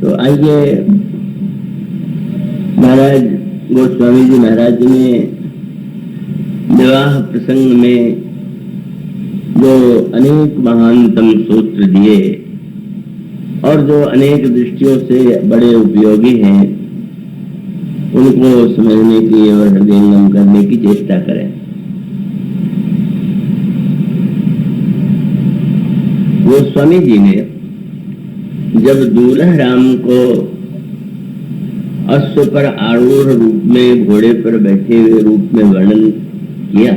तो आइए, महाराज गोस्वामी जी महाराज जी ने विवाह प्रसंग में जो अनेक महानतम सूत्र दिए और जो अनेक दृष्टियों से बड़े उपयोगी हैं, उनको समझने की और हृदयंगम करने की चेष्टा करें। गोस्वामी जी ने जब दूल्हा राम को अश्व पर आरूढ़ रूप में, घोड़े पर बैठे हुए रूप में वर्णन किया,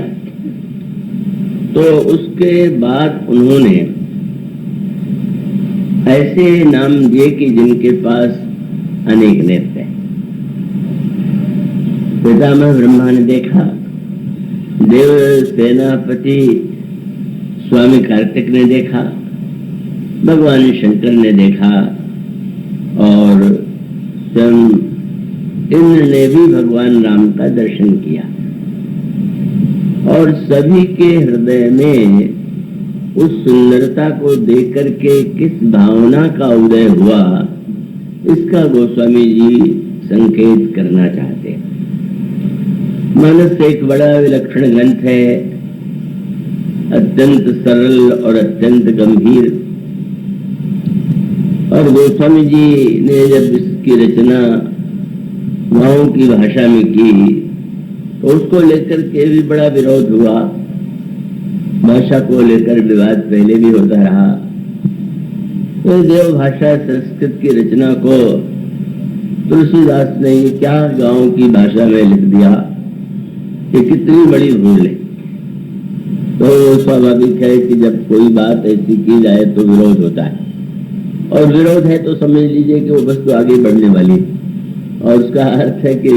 तो उसके बाद उन्होंने ऐसे नाम दिए कि जिनके पास अनेक नेत्र हैं। पितामह ब्रह्मा ने देखा, देव सेनापति स्वामी कार्तिक ने देखा, भगवान शंकर ने देखा और स्वयं इंद्र ने भी भगवान राम का दर्शन किया। और सभी के हृदय में उस सुंदरता को देख करके किस भावना का उदय हुआ, इसका गोस्वामी जी संकेत करना चाहते हैं। मानस एक बड़ा विलक्षण ग्रंथ है, अत्यंत सरल और अत्यंत गंभीर। और गोस्वामी जी ने जब इसकी रचना गाँव की भाषा में की तो उसको लेकर के भी बड़ा विरोध हुआ। भाषा को लेकर विवाद पहले भी होता रहा। तो देव भाषा संस्कृत की रचना को तुलसीदास ने क्या गाँव की भाषा में लिख दिया, ये कितनी बड़ी भूल है। तो स्वाभाविक है कि जब कोई बात ऐसी की जाए तो विरोध होता है, और विरोध है तो समझ लीजिए कि वो वस्तु आगे बढ़ने वाली, और उसका अर्थ है कि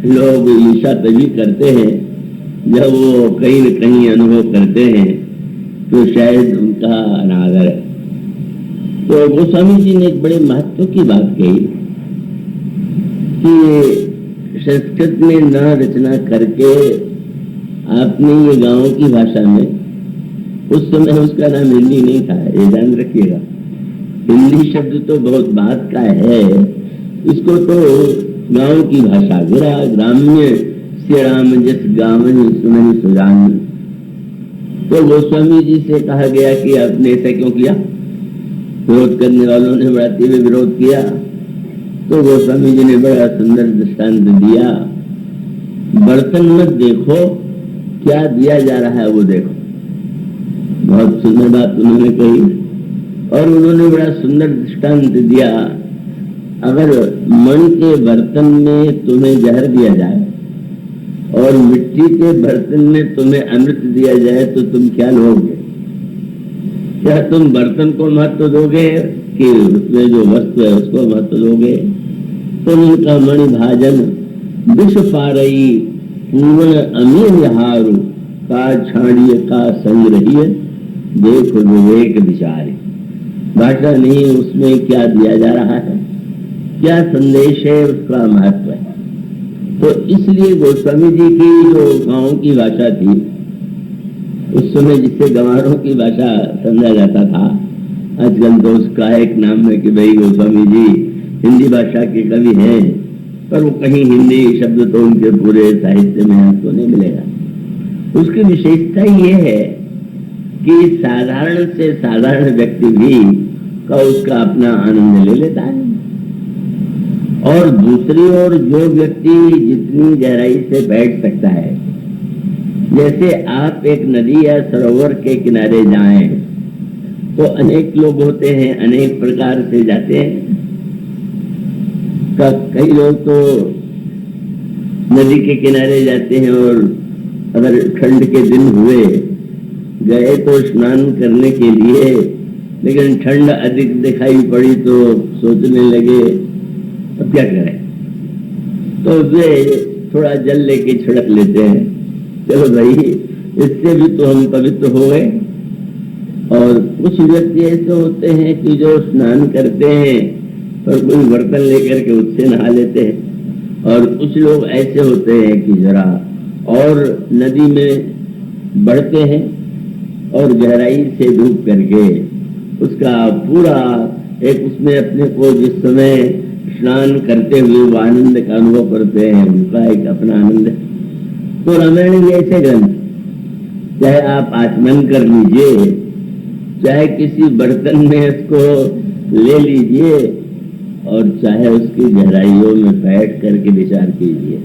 लोग ईर्ष्या तभी करते हैं जब वो कहीं न कहीं अनुभव करते हैं तो शायद उनका अनादर है। तो गोस्वामी जी ने एक बड़े महत्व की बात कही कि संस्कृत में न रचना करके आपने ये गाँव की भाषा में, उस समय उसका नाम हिंदी नहीं था, ये ध्यान रखिएगा। हिंदी शब्द तो बहुत बात का है, इसको तो गाँव की भाषा, ग्राम्य श्री राम जस गावन सुनहि सुजान। तो गोस्वामी जी से कहा गया कि आपने ऐसा क्यों किया। विरोध करने वालों ने बड़ा तीव्र विरोध किया। तो गोस्वामी जी ने बड़ा सुंदर दृष्टांत दिया, बर्तन मत देखो, क्या दिया जा रहा है वो देखो। बहुत सुंदर बात उन्होंने कही, और उन्होंने बड़ा सुंदर दृष्टांत दिया। अगर मन के बर्तन में तुम्हें जहर दिया जाए और मिट्टी के बर्तन में तुम्हें अमृत दिया जाए तो तुम क्या लोगे? क्या तुम बर्तन को महत्व दोगे कि उसमें जो वस्तु है उसको महत्व दोगे? तुम का मणि भाजन विश्व पारई पूर्ण अमीर हारू का छाड़िय का संग्रही देख विवेक विचारी। भाषा नहीं, उसमें क्या दिया जा रहा है, क्या संदेश है, उसका महत्व है। तो इसलिए गोस्वामी जी की जो गाँव की भाषा थी, उस समय जिसे गंवारों की भाषा समझा जाता था, आजकल तो उसका एक नाम है कि भाई गोस्वामी जी हिंदी भाषा के कवि हैं, पर वो कहीं हिंदी शब्द तो उनके पूरे साहित्य में आपको नहीं मिलेगा। उसकी विशेषता ये है कि साधारण से साधारण व्यक्ति भी का उसका अपना आनंद ले लेता है। और दूसरी ओर जो व्यक्ति जितनी गहराई से बैठ सकता है, जैसे आप एक नदी या सरोवर के किनारे जाएं तो अनेक लोग होते हैं, अनेक प्रकार से जाते हैं। कई लोग तो नदी के किनारे जाते हैं और अगर ठंड के दिन हुए गए तो स्नान करने के लिए, लेकिन ठंड अधिक दिखाई पड़ी तो सोचने लगे अब क्या करें, तो वे थोड़ा जल लेके छिड़क लेते हैं, चलो भाई इससे भी तो हम पवित्र हो गए। और कुछ व्यक्ति ऐसे होते हैं कि जो स्नान करते हैं पर कोई बर्तन लेकर के उससे नहा लेते हैं, और कुछ लोग ऐसे होते हैं कि जरा और नदी में बढ़ते हैं और गहराई से डूब करके उसका पूरा एक उसमें अपने को जिस समय स्नान करते हुए वो आनंद का अनुभव करते हैं, उनका एक अपना आनंद है। तो रामायण भी ऐसे ग्रंथ, चाहे आप आचमन कर लीजिए, चाहे किसी बर्तन में इसको ले लीजिए, और चाहे उसकी गहराइयों में बैठ करके विचार कीजिए।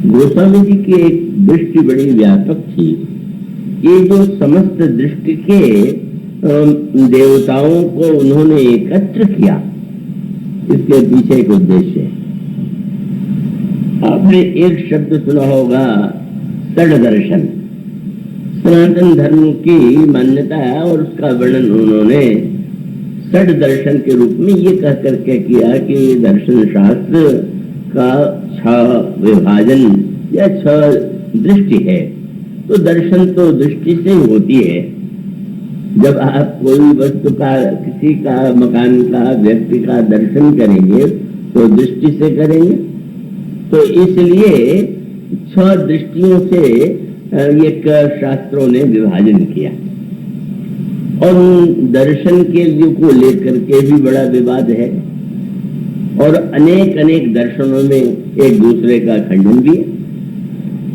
गोस्वामी जी की एक दृष्टि बड़ी व्यापक थी। ये जो समस्त दृष्टि के देवताओं को उन्होंने एकत्र किया, इसके पीछे एक उद्देश्य है। आपने एक शब्द सुना होगा, षड दर्शन। सनातन धर्म की मान्यता है और उसका वर्णन उन्होंने षड दर्शन के रूप में ये कह करके किया कि दर्शन शास्त्र का 6 विभाजन या 6 दृष्टि है। तो दर्शन तो दृष्टि से होती है। जब आप कोई वस्तु का, किसी का, मकान का, व्यक्ति का दर्शन करेंगे तो दृष्टि से करेंगे। तो इसलिए 6 दृष्टियों से एक शास्त्रों ने विभाजन किया। और दर्शन के लिए को लेकर के भी बड़ा विवाद है, और अनेक अनेक दर्शनों में एक दूसरे का खंडन भी है,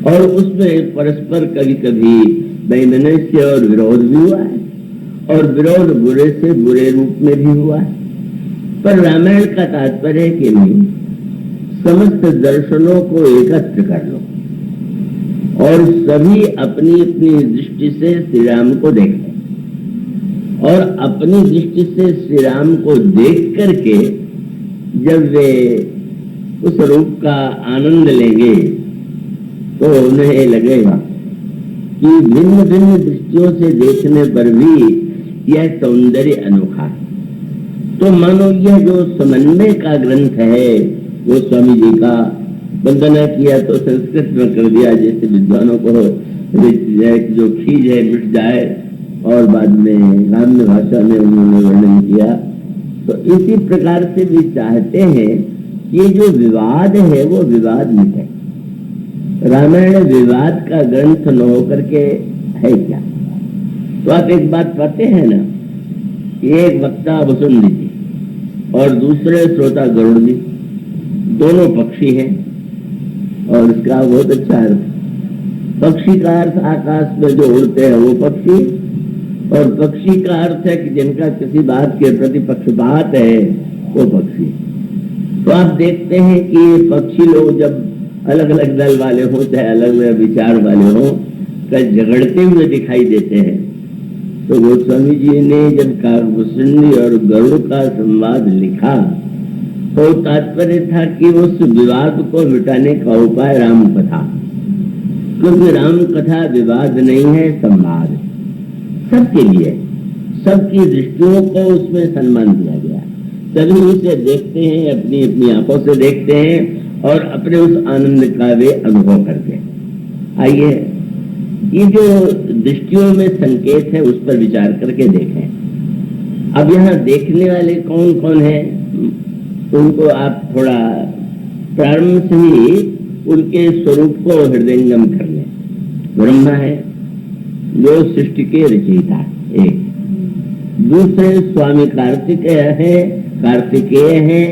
और उसमें परस्पर कभी कभी वैमनस्य और विरोध भी हुआ है, और विरोध बुरे से बुरे रूप में भी हुआ है। पर रामायण का तात्पर्य है कि नहीं, समस्त दर्शनों को एकत्र कर लो और सभी अपनी अपनी दृष्टि से श्री राम को देखें, और अपनी दृष्टि से श्री राम को देख करके जब वे उस रूप का आनंद लेंगे तो उन्हें लगेगा कि भिन्न भिन्न दृष्टियों से देखने पर भी यह सौंदर्य अनोखा है। तो मानो यह जो समन्वय का ग्रंथ है वो स्वामी जी का, वंदना किया तो संस्कृत में कर दिया, जैसे विद्वानों को जो खीज है मिट जाए, और बाद में ग्राम्य भाषा में उन्होंने वर्णन किया। तो इसी प्रकार से भी चाहते हैं ये जो विवाद है वो विवाद मिटे। रामायण विवाद का ग्रंथ न होकर के है क्या? तो आप एक बात पाते हैं ना, एक वक्ता वसुंधरा जी और दूसरे श्रोता गरुड़ जी, दोनों पक्षी हैं, और इसका बहुत अच्छा अर्थ। पक्षी का अर्थ आकाश में जो उड़ते हैं वो पक्षी, और पक्षी का अर्थ है कि जिनका किसी बात के प्रति पक्षपात है वो पक्षी। तो आप देखते हैं कि ये पक्षी लोग जब अलग अलग दल वाले हों, चाहे अलग अलग विचार वाले हों, कल झगड़ते हुए दिखाई देते हैं। तो गोस्वामी जी ने जब काकभूषणी और गरुड़ का संवाद लिखा तो तात्पर्य था कि उस विवाद को मिटाने का उपाय राम कथा, क्योंकि राम कथा विवाद नहीं है, संवाद सबके लिए, सबकी दृष्टियों को उसमें सम्मान दिया गया। सभी उसे देखते हैं, अपनी अपनी आंखों से देखते हैं, और अपने उस आनंद का वे अनुभव करते हैं। आइए ये जो दृष्टियों में संकेत है उस पर विचार करके देखें। अब यहाँ देखने वाले कौन कौन है, उनको आप थोड़ा प्रारंभ से ही उनके स्वरूप को हृदयंगम कर लें। ब्रह्मा है जो सृष्टि के रचयिता, एक। दूसरे स्वामी कार्तिकेय हैं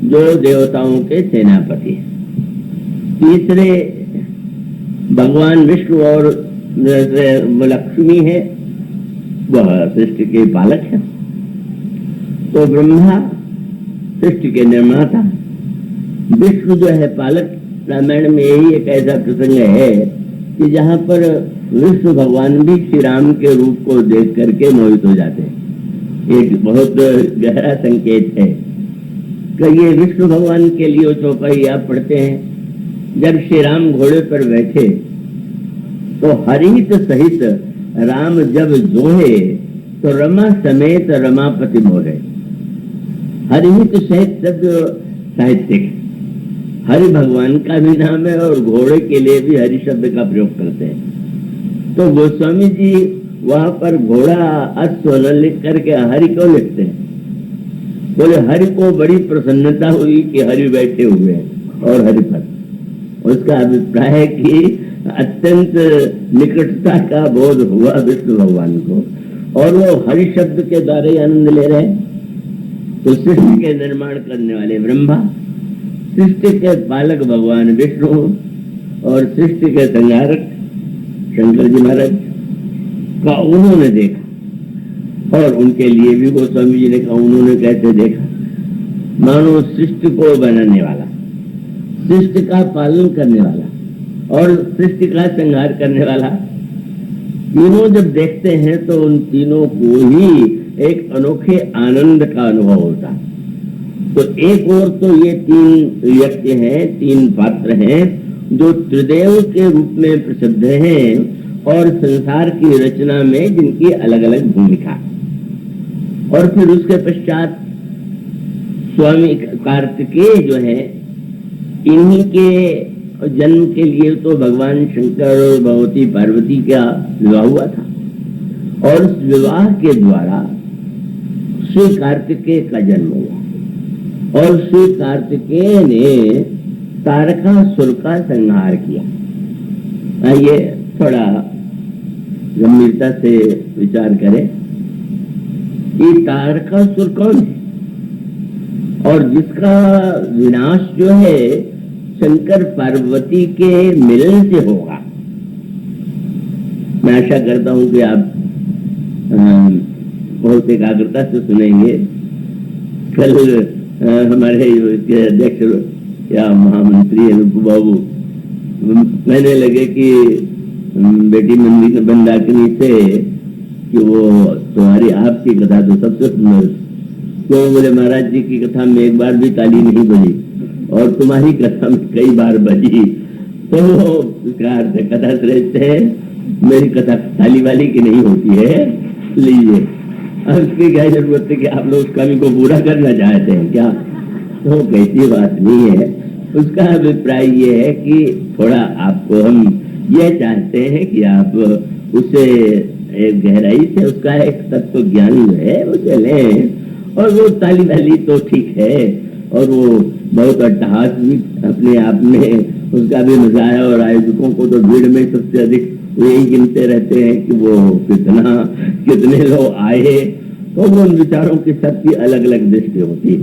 जो देवताओं के सेनापति हैं। तीसरे भगवान विष्णु और लक्ष्मी है, वह सृष्टि के पालक है। तो ब्रह्मा सृष्टि के निर्माता, विष्णु जो है पालक। रामायण में यही एक ऐसा प्रसंग है कि जहाँ पर विष्णु भगवान भी श्री राम के रूप को देख करके मोहित हो जाते हैं। एक बहुत गहरा संकेत है कि ये विष्णु भगवान के लिए चौपाई आप पढ़ते हैं। जब श्री राम घोड़े पर बैठे तो हरित सहित राम जब जोहे तो रमा समेत रमापति मोहे। हरित सहित शब्द साहित्यिक, हरि भगवान का भी नाम है और घोड़े के लिए भी हरि शब्द का प्रयोग करते हैं। तो गोस्वामी जी वहां पर घोड़ा अश्व न लिख करके हरि क्यों लिखते हैं? बोले हरि को बड़ी प्रसन्नता हुई कि हरि बैठे हुए हैं और हरि पर। उसका अभिप्राय है कि अत्यंत निकटता का बोध हुआ विष्णु भगवान को, और वो हरि शब्द के द्वारा ही आनंद ले रहे हैं। तो सृष्टि के निर्माण करने वाले ब्रह्मा, सृष्टि के पालक भगवान विष्णु और सृष्टि के संहारक शंकर जी महाराज का उन्होंने देखा। और उनके लिए भी गोस्वामी जी ने कहा, उन्होंने कैसे देखा? मानो सृष्टि को बनाने वाला, सृष्टि का पालन करने वाला और सृष्टि का संहार करने वाला, तीनों जब देखते हैं तो उन तीनों को ही एक अनोखे आनंद का अनुभव होता है। तो एक और तो ये तीन व्यक्ति हैं, तीन पात्र हैं जो त्रिदेव के रूप में प्रसिद्ध हैं और संसार की रचना में जिनकी अलग अलग भूमिका। और फिर उसके पश्चात स्वामी कार्तिकेय जो है, इन्हीं के जन्म के लिए तो भगवान शंकर और भगवती पार्वती का विवाह हुआ था और उस विवाह के द्वारा श्री कार्तिकेय का जन्म हुआ और श्री कार्तिकेय ने तारकासुर का संहार किया। आइए थोड़ा गंभीरता से विचार करें कि तारकासुर कौन है और जिसका विनाश जो है शंकर पार्वती के मिलन से होगा। मैं आशा करता हूं कि आप बहुत एकाग्रता से सुनेंगे। कल हमारे अध्यक्ष या महामंत्री अनुपू बाबू कहने लगे कि बेटी मंदाकिनी से कि वो तुम्हारी आपकी कथा तो सबसे सुंदर, क्यों? बोले महाराज जी की कथा में एक बार भी ताली नहीं बजी और तुम्हारी कथा में कई बार बजी। तो कथा श्रेष्ठ है, मेरी कथा ताली वाली की नहीं होती है। लीजिए, अब इसकी क्या जरूरत है कि आप लोग उस कमी को पूरा करना चाहते हैं क्या? तो कैसी बात नहीं है। उसका अभिप्राय ये है कि थोड़ा आपको हम ये चाहते हैं कि आप उसे एक गहराई से उसका एक तत्व ज्ञान जो है उसे लें। और वो ताली वाली तो ठीक है और वो बहुत अट्टहास भी अपने आप में उसका भी मजा है और आयोजकों को तो भीड़ में सबसे अधिक यही गिनते रहते हैं कि वो कितने लोग आए। तो वो उन विचारों की सबकी अलग अलग दृष्टि होती है।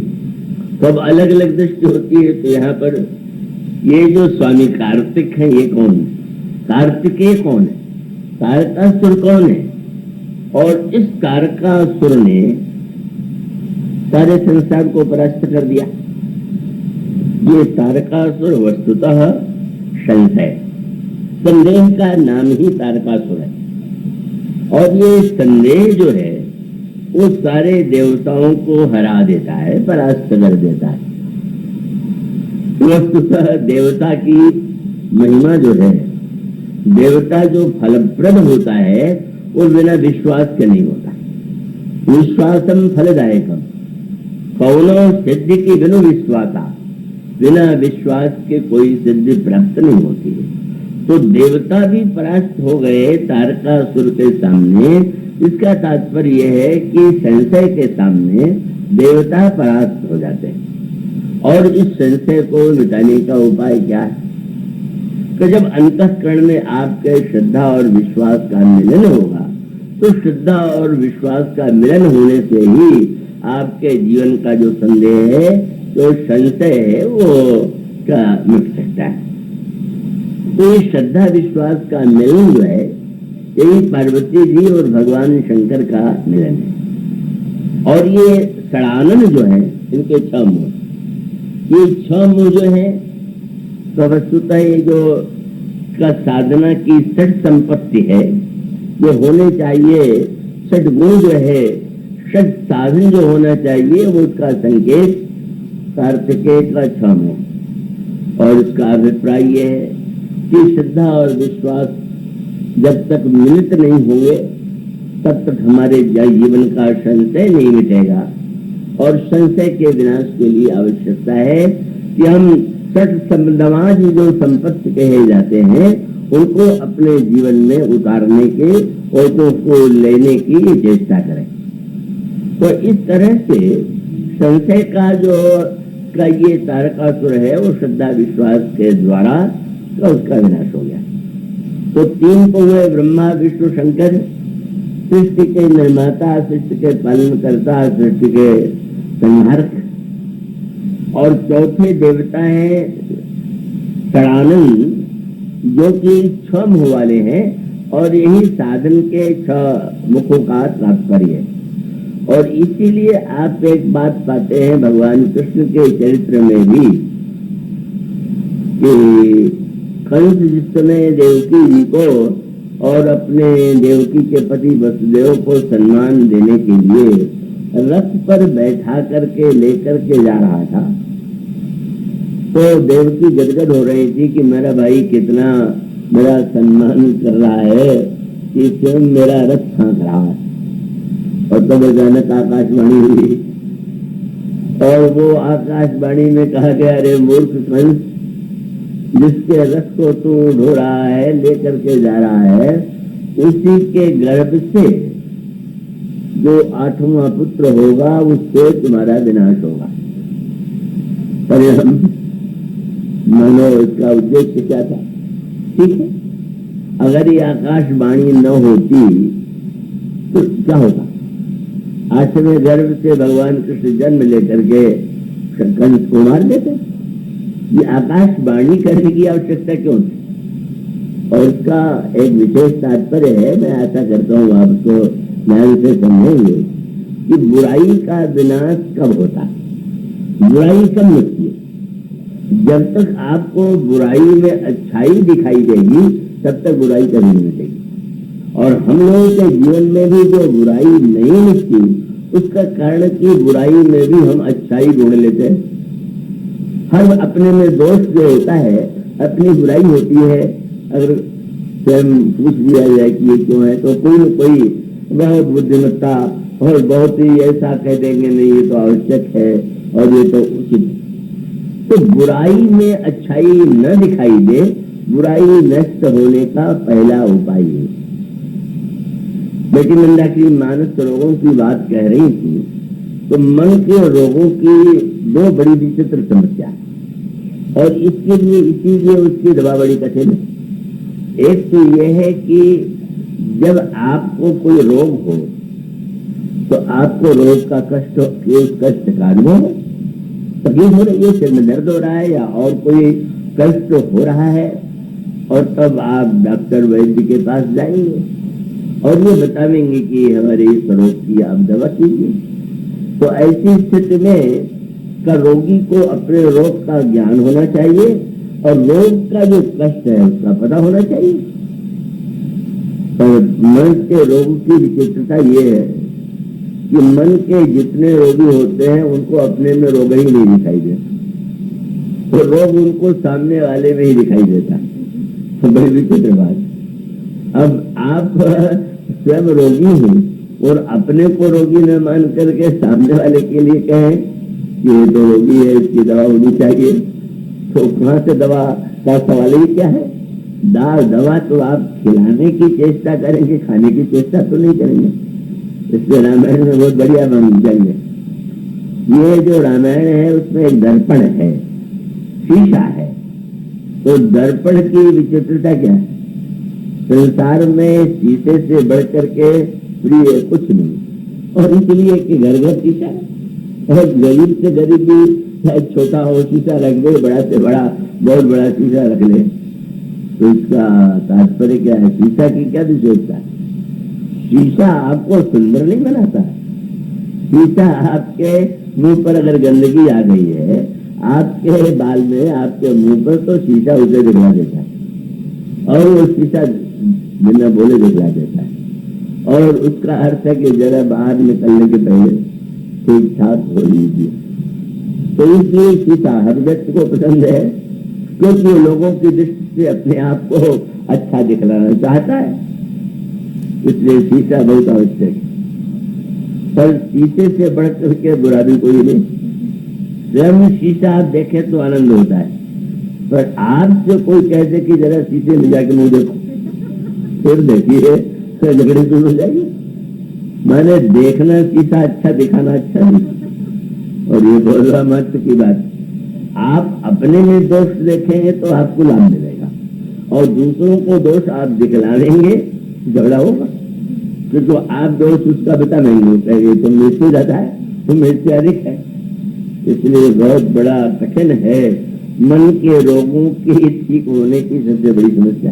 तो अब अलग अलग दृष्टि होती है। तो यहाँ पर ये जो स्वामी कार्तिक है, ये कौन है? कार्तिकेय कौन है? तारकासुर कौन है? और इस तारकासुर ने सारे संसार को परास्त कर दिया। ये तारकासुर वस्तुतः संशय, संदेह का नाम ही तारकासुर है। और ये संदेह जो है वो सारे देवताओं को हरा देता है, परास्त कर देता है। वस्तुतः देवता की महिमा जो है, देवता जो फलप्रद होता है वो बिना विश्वास के नहीं होता। विश्वासम फलदायकम, कौनो सिद्धि की बिनु विश्वासा, बिना विश्वास के कोई सिद्धि प्राप्त नहीं होती है। तो देवता भी परास्त हो गए तारकासुर के सामने। इसका तात्पर्य यह है कि संशय के सामने देवता परास्त हो जाते हैं। और इस संशय को मिटाने का उपाय क्या है? कि जब अंतःकरण में आपके श्रद्धा और विश्वास का मिलन होगा, तो श्रद्धा और विश्वास का मिलन होने से ही आपके जीवन का जो संदेह है, जो संशय है, वो का मिट सकता है। तो ये श्रद्धा विश्वास का मिलन जो है, यही पार्वती जी और भगवान शंकर का मिलन है। और ये षडानन जो है, इनके 6 मुंह, ये 6 मुंह जो है तो वस्तुतः ये जो का साधना की षट संपत्ति है, जो होने चाहिए, षट गुण जो है, षट साधन जो होना चाहिए, वो उसका संकेत कार्तिकेय का 6 मुंह। और उसका अभिप्राय ये है कि श्रद्धा और विश्वास जब तक मिलित नहीं होंगे तब तक हमारे जीवन का संशय नहीं मिटेगा। और संशय के विनाश के लिए आवश्यकता है कि हम षट समाज जो संपत्ति कहे जाते हैं उनको अपने जीवन में उतारने के और उसको लेने की चेष्टा करें। तो इस तरह से संशय का जो का ये तारकासुर है, वो श्रद्धा विश्वास के द्वारा उसका विनाश हो गया। तो 3 तो हुए ब्रह्मा विष्णु शंकर, सृष्टि के निर्माता, सृष्टि के पालन करता, सृष्टि के संहारक, और चौथे देवता है षडानंद, जो कि 6 मुख वाले हैं, और यही साधन के 6 मुखों का तात्पर्य है। और इसीलिए आप एक बात पाते हैं भगवान कृष्ण के चरित्र में भी कि कंस जिस समय देवकी जी को और अपने देवकी के पति वसुदेव को सम्मान देने के लिए रथ पर बैठा करके लेकर के जा रहा था, तो देवकी गदगद हो रही थी कि मेरा भाई कितना मेरा सम्मान कर रहा है कि स्वयं मेरा रथ हाँक रहा है। और तब अचानक आकाशवाणी हुई, और वो आकाशवाणी में कहा गया, अरे मूर्ख कंस, जिसके रथ को तू ढो रहा है, लेकर के जा रहा है, उसी के गर्भ से जो 8वां पुत्र होगा उससे तुम्हारा विनाश होगा। परिणाम मानो इसका उद्देश्य क्या था? ठीक है, अगर ये आकाशवाणी न होती तो क्या होगा? 8वें गर्भ से भगवान कृष्ण जन्म लेकर के कंस को मार देते। ये आकाशवाणी करने की आवश्यकता क्यों थी? और इसका एक विशेष तात्पर्य है, मैं आशा करता हूँ आपको ध्यान से समझेंगे कि बुराई का विनाश कब होता है, बुराई कब मिटती है? जब तक आपको बुराई में अच्छाई दिखाई देगी तब तक बुराई कभी नहीं मिटेगी। और हम लोगों के जीवन में भी जो बुराई नहीं मिटती, उसका कारण कि बुराई में भी हम अच्छाई ढूंढ लेते हैं। हर अपने में दोष जो होता है, अपनी बुराई होती है, अगर स्वयं पूछ लिया जाए कि ये क्यों है, तो कोई न कोई बहुत बुद्धिमत्ता और बहुत ही ऐसा कह देंगे, नहीं ये तो आवश्यक है और ये तो उचित है। तो बुराई में अच्छाई न दिखाई दे, बुराई नष्ट होने का पहला उपाय है। बेटी मंदाकिनी मानस रोगों की बात कह रही थी, तो मन के रोगों की 2 बड़ी विचित्र समस्या है, और इसके लिए इसीलिए उसकी दवा बड़ी कठिन है। एक तो यह है कि जब आपको कोई रोग हो तो आपको रोग का कष्ट, उस कष्ट का अनुभव हो, तकलीफ हो रही है, सिर में दर्द हो रहा है या और कोई कष्ट हो रहा है, और तब आप डॉक्टर वैद्य के पास जाएंगे और ये बताएंगे कि हमारे इस रोग की आप दवा कीजिए। तो ऐसी स्थिति में का रोगी को अपने रोग का ज्ञान होना चाहिए और रोग का जो कष्ट है उसका पता होना चाहिए। और मन के रोग की विचित्रता ये है कि मन के जितने रोगी होते हैं उनको अपने में रोग ही नहीं दिखाई देता, तो रोग उनको सामने वाले में ही दिखाई देता है। तो बड़ी विचित्र बात। अब आप स्वयं रोगी हैं और अपने को रोगी न मान करके सामने वाले के लिए कहें कि ये तो रोगी है, इसकी दवा होनी चाहिए, तो कहाँ से दवा का सवाल ही क्या है? दवा तो आप खिलाने की चेष्टा करेंगे, खाने की चेष्टा तो नहीं करेंगे। इसलिए रामायण में बहुत बढ़िया जंग है। ये जो रामायण है उसमें एक दर्पण है, शीशा है। तो दर्पण की विचित्रता क्या है? संसार में शीशे से बढ़कर के प्रिय कुछ नहीं, और इसलिए कि घर घर शीशा है, और गरीब से गरीब भी चाहे छोटा हो शीशा रख दे, बड़ा से बड़ा बहुत बड़ा शीशा रख ले। तो इसका तात्पर्य क्या है? शीशा की क्या विशेषता है? शीशा आपको सुंदर नहीं बनाता है। शीशा आपके मुंह पर अगर गंदगी आ गई है, आपके बाल में, आपके मुंह पर, तो शीशा उसे दिखला देता है, और वो शीशा बिना बोले दिखला देता है। और उसका अर्थ है कि जरा बाहर निकलने के पहले ठीक ठाक हो लीजिए। तो इसलिए शीशा हर व्यक्ति को पसंद है, क्योंकि लोगों की दृष्टि से अपने आप को अच्छा दिखलाना चाहता है, इसलिए शीशा बहुत आवश्यक है। पर शीशे से बढ़कर के बुरा भी कोई नहीं। स्वयं शीशा आप देखे तो आनंद होता है, पर आपसे कोई कहते कि जरा शीशे में जाके मुंह देखो, फिर देखिए तो झगड़े शुरू हो जाएगी। मैंने देखना शीशा अच्छा, दिखाना अच्छा नहीं। और ये बहुत महत्व की बात, आप अपने में दोष देखेंगे तो आपको लाभ मिलेगा, और दूसरों को दोष आप दिखलाएंगे झगड़ा होगा। क्योंकि आप दोष उसका बताएंगे, तुम इससे ज्यादा है, तुम इससे अधिक है, इसलिए बहुत बड़ा कठिन है मन के रोगों के ठीक होने की सबसे बड़ी समस्या।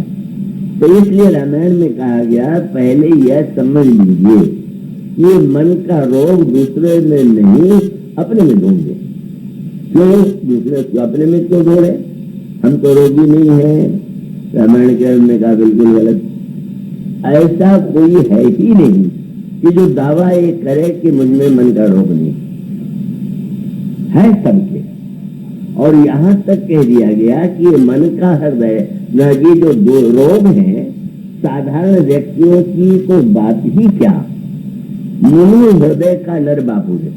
तो इसलिए रामायण में कहा गया पहले यह समझ लीजिए ये मन का रोग दूसरे में नहीं अपने में ढूंढे। क्यों दूसरे को अपने में क्यों ढूंढे? हम तो रोगी नहीं है। रामायण के में कहा बिल्कुल गलत। ऐसा कोई है ही नहीं कि जो दावा ये करे कि मुझमें मन का रोग नहीं है, सबके। और यहाँ तक कह दिया गया कि ये मन का हृदय न कि जो दो रोग हैं साधारण व्यक्तियों की तो बात ही क्या, मुनि हृदय का नर बापू है,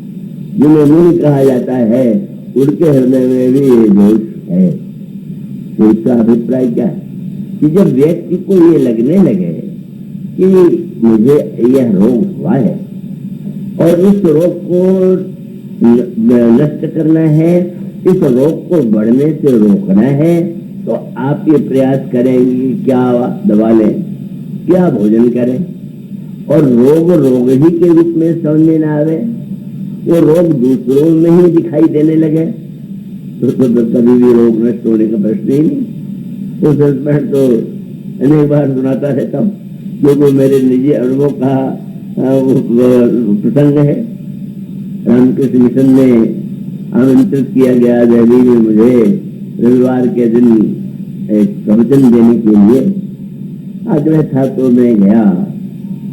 जिन्हें मुनि कहा जाता है, उनके हृदय में भी ये दोष है। तो इसका अभिप्राय क्या है कि जब व्यक्ति को ये लगने लगे कि मुझे यह रोग हुआ है और इस रोग को नष्ट करना है, इस रोग को बढ़ने से रोकना है, तो आप ये प्रयास करेंगे क्या दवा लें, क्या भोजन करें, और रोग रोग ही के रूप में समझ में ना आवे, वो रोग दूसरों में ही दिखाई देने लगे, तो कभी भी रोग नष्ट होने का प्रश्न ही नहीं। तो मैं तो अनेक बार सुनाता रहता हूँ, क्योंकि मेरे निजी अनुभव का प्रसंग है। रामकृष्ण मिशन में आमंत्रित किया गया दिल्ली में मुझे रविवार के दिन एक प्रवचन देने के लिए आग्रह था, तो मैं गया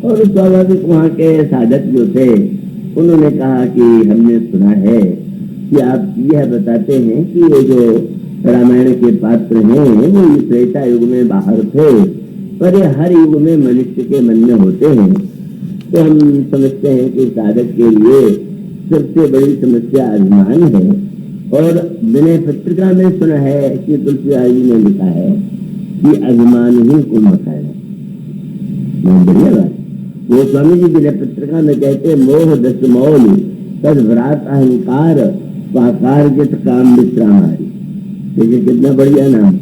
और स्वाभाविक वहाँ के साधक जो थे उन्होंने कहा कि हमने सुना है कि आप यह बताते हैं कि ये जो रामायण के पात्र हैं वो त्रेता युग में बाहर थे, पर ये हर युग में मनुष्य के मन में होते हैं। तो हम समझते हैं कि साधक के लिए सबसे बड़ी समस्या अभिमान है। और मैंने पत्रिका में सुना है कि तुलसीदास जी ने लिखा है कि अभिमान ही कुंभकर्ण है। बढ़िया बात। वो स्वामी जी विनय पत्रिका में कहते मोह दस मौल तद व्रात अहंकार पाकार जित काम विश्रामारी। देखिए कितना बढ़िया नाम।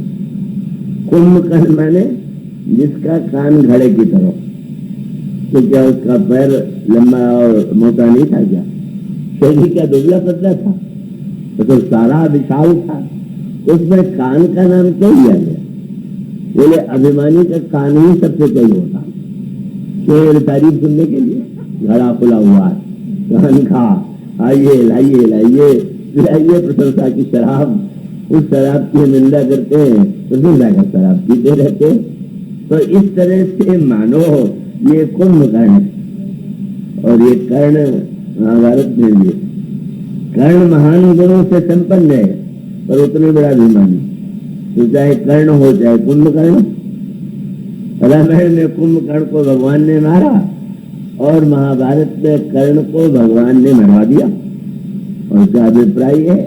कुंभकर्ण माने जिसका कान घड़े की तरह। तो क्या उसका पैर लंबा और मोटा नहीं था क्या? शरीर क्या दुबला पतला था? तो सारा विशाल था। उसमें कान का नाम क्यों दिया गया? बोले अभिमानी का कान ही सबसे कई होता, केवल तारीफ सुनने के लिए घड़ा खुला हुआ है, कान खा, आइए लाइए लाइए लाइए प्रशंसा की शराब। उस शराब की निंदा करते हैं तो निंदा का शराब पीते रहते। तो इस तरह से मानो ये कुंभकर्ण और ये कर्ण महाभारत में भी कर्ण महान गुणों से संपन्न है, पर उतने बड़ा अभिमानी। तो चाहे कर्ण हो चाहे कुंभकर्ण, रामायण में कुंभकर्ण को भगवान ने मारा और महाभारत में कर्ण को भगवान ने मरवा दिया। और उसका अभिप्राय है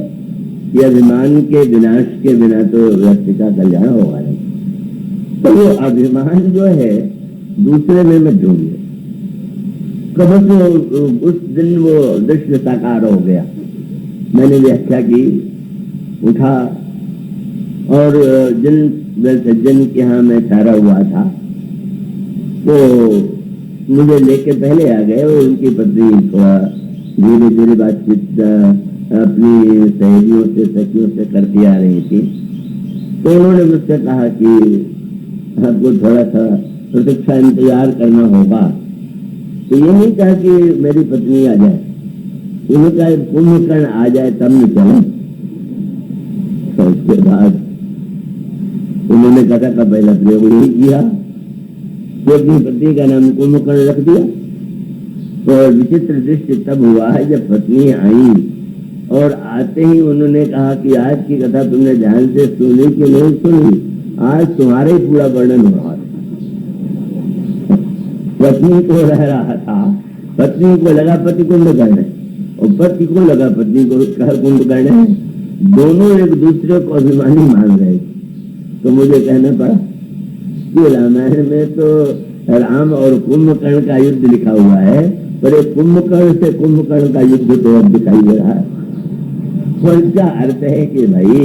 कि अभिमान के विनाश के बिना तो व्यक्ति का कल्याण होगा नहीं। तो वो अभिमान जो है दूसरे में मत ढूंढिए। कब तो उस दिन वो दृश्य साकार हो गया। मैंने व्याख्या की, उठा और जिन सज्जन के यहाँ मैं ठहरा हुआ था तो मुझे लेके पहले आ गए और उनकी पत्नी थोड़ा धीरे धीरे बातचीत अपनी सहेलियों से सखियों से करती आ रही थी। तो उन्होंने मुझसे कहा कि आपको थोड़ा सा प्रतीक्षा इंतजार करना होगा। तो ये नहीं कहा कि मेरी पत्नी आ जाए, उन्होंने कहा कुंभकर्ण आ जाए तब न चले। तो उसके बाद उन्होंने कथा का पहला प्रयोग यही किया कि अपनी पत्नी का नाम कुंभकर्ण रख दिया। तो विचित्र दृश्य तब हुआ है जब पत्नी आई और आते ही उन्होंने कहा कि आज की कथा तुमने ध्यान से सुनी कि नहीं सुनी, आज तुम्हारा ही पूरा वर्णन हो रहा था। पत्नी को रह रहा था, पत्नी को लगा पति कुंभकर्ण है और पति को लगा पत्नी को कुंभकर्ण है। दोनों एक दूसरे को अभिमानी मान रहे। तो मुझे कहना पड़ा कि रामायण में तो राम और कुंभकर्ण का युद्ध लिखा हुआ है, पर एक कुंभकर्ण से कुंभकर्ण का युद्ध तो अब दिखाई दे रहा है। तो इसका अर्थ है कि भाई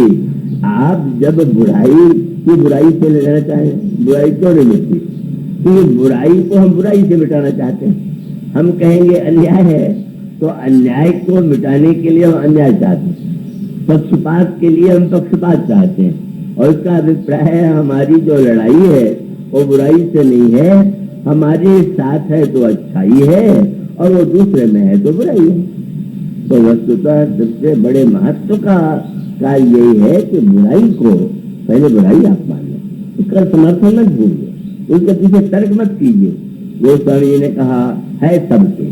आप जब बुराई की बुराई से लेना चाहें, बुराई क्यों नहीं मिटती? क्योंकि बुराई को हम बुराई से मिटाना चाहते हैं। हम कहेंगे अन्याय है तो अन्याय को मिटाने के लिए हम अन्याय चाहते हैं। पक्षपात के लिए हम पक्षपात चाहते हैं, और उसका अभिप्राय है हमारी जो लड़ाई है वो बुराई से नहीं है, हमारे साथ है तो अच्छाई है और वो दूसरे में है तो बुराई है। तो वस्तुतः सबसे बड़े महत्व का कार्य यही है कि बुराई को पहले बुराई आप मान लो, उसका समर्थन मत भूलिए, उसके पीछे तर्क मत कीजिए। गोस्वामी जी ने कहा है सबके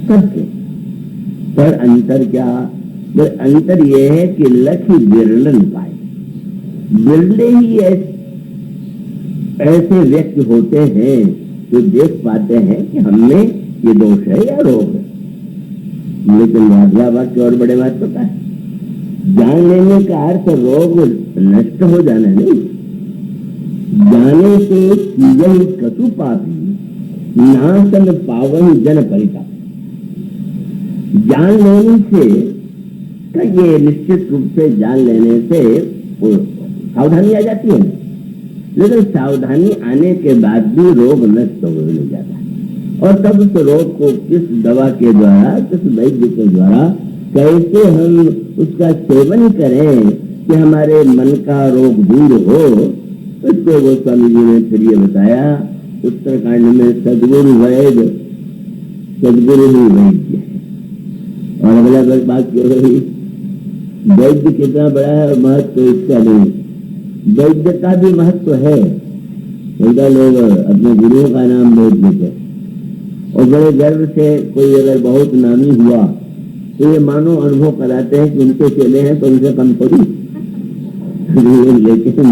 सबके, पर अंतर क्या? अंतर यह है कि लखी बिरलन पाए, बिरले ही ऐसे व्यक्ति होते हैं जो देख पाते हैं कि हमें ये दोष है या रोग है। लेकिन अगला वाक्य और बड़े महत्व का है, जान लेने का अर्थ रोग नष्ट हो जाना नहीं, जाने से चीजन कटु पापी नाशन पावन जन परिता। जान लेने से ये निश्चित रूप से जान लेने से सावधानी आ जाती है, लेकिन सावधानी आने के बाद भी रोग नष्ट होने जाता है। और तब उस रोग को किस दवा के द्वारा, किस वैद्य के द्वारा कैसे हम उसका सेवन करें कि हमारे मन का रोग दूर हो, इसको गोस्वामी जी ने फिर ये बताया उत्तरकांड में, सदगुरु वैद्य, सदगुरु ही वैद्य है। और अगला बात क्यों रही, वैद्य कितना बड़ा है महत्व इसका नहीं, वैद्य का भी महत्व है। कई लोग अपने गुरुओं का नाम बहुत लेते और बड़े गर्व से कोई अगर बहुत नामी हुआ तो ये मानो अनुभव कराते हैं कि उनके चेले हैं तो उनसे कम थोड़ी। लेकिन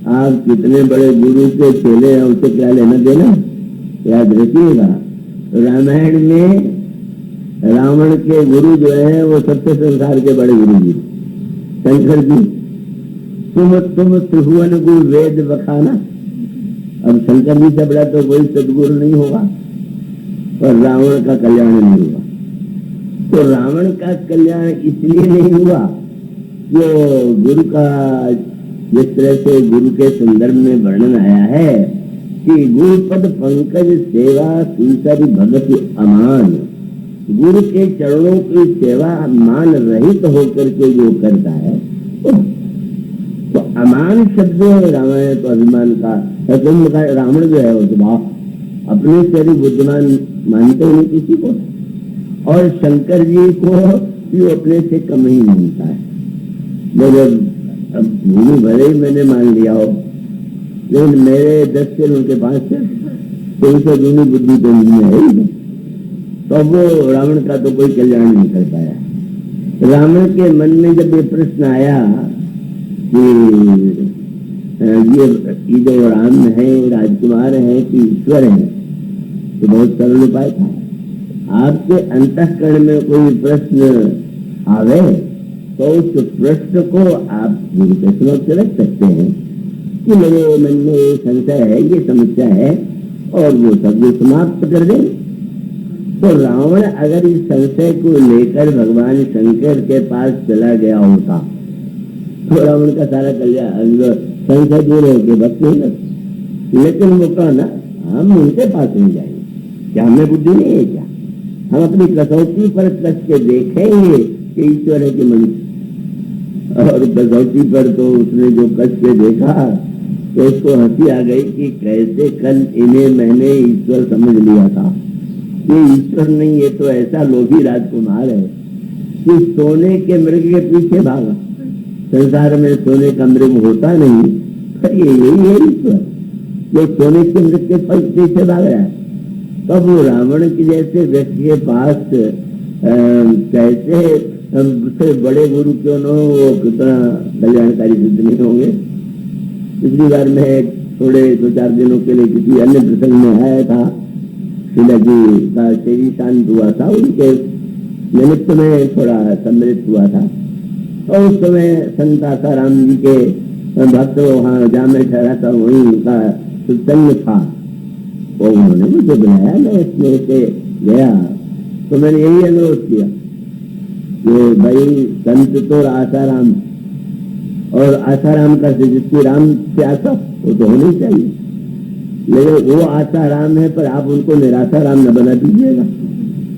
आप कितने बड़े गुरु के चेले हैं, उनसे क्या लेना देना, याद रखिएगा। रामायण में रावण के गुरु जो है वो सबसे संसार के बड़े गुरु जी शंकर जी। तुम त्रिभुवन गुरु वेद बखाना। अब शंकर जी से बड़ा तो कोई सदगुरु नहीं होगा, और रावण का कल्याण नहीं हुआ। तो रावण का कल्याण इसलिए नहीं हुआ जो गुरु का, जिस तरह से गुरु के संदर्भ में वर्णन आया है कि गुरुपद पंकज सेवा सुसरी भगति अमान, गुरु के चरणों की सेवा मान रहित होकर के जो करता है तो अमान शब्द रामायण तो अभिमान का, रावण जो है वो तो वाह अपने से भी बुद्धिमान मानते नहीं किसी को, और शंकर जी को भी अपने से कम ही मानता है। भूमि भले ही मैंने मान लिया हो, लेकिन मेरे 10 से उनके 5 से तो उनसे दूनी बुद्धि तो नहीं है, तो वो रावण का तो कोई कल्याण नहीं कर पाया। रावण के मन में जब ये प्रश्न आया कि ये जो राम है राजकुमार है कि ईश्वर है, तो बहुत सरल उपाय था। आपके अंतःकरण में कोई प्रश्न आवे तो उस प्रश्न को आप गुरु के समक्ष रख सकते हैं कि मेरे मन में ये संशय है, ये समस्या है, और वो सब ये समाप्त कर दें। तो रावण अगर इस संशय को लेकर भगवान शंकर के पास चला गया होता तो रावण का सारा कल्याण संशय दूर होकर बच नहीं लगता। लेकिन वो कहा ना, हम उनके पास नहीं जाएंगे, क्या हमें बुद्धि नहीं है क्या? हम अपनी कसौटी पर कस के देखेंगे कि ईश्वर है कि मनुष्य, और कसौटी पर तो उसने जो कस के देखा तो उसको हंसी आ गई कि कैसे कल इन्हें मैंने ईश्वर समझ लिया था, ये ईश्वर नहीं, ये तो ऐसा लोभी राजकुमार है कि सोने के मृग के पीछे भागा। संसार में सोने का मृग होता नहीं, पर ये यही है ईश्वर जो सोने के मृग के पीछे भाग रहा है। तब वो रावण के जैसे व्यक्ति के पास कैसे उससे बड़े गुरु क्यों न हो, वो कितना कल्याणकारी सिद्ध नहीं होंगे। पिछली बार मैं थोड़े 2-4 दिनों के लिए किसी अन्य प्रसंग में आया था, शिला जी का शरीर शांत हुआ था, उनके निमित्त में थोड़ा सम्मिलित हुआ था, और उस समय संत आसाराम जी के भक्त वहाँ जहाँ मैं ठहरा था वहीं उनका सत्संग था, वो उन्होंने मुझे बुलाया, मैं इसमें से गया तो मैंने यही अनुरोध किया कि भाई संत तो आसाराम, और आसाराम का जिसकी राम से आशा वो तो होनी चाहिए, लेकिन वो आसाराम है पर आप उनको निराशाराम न बना दीजिएगा।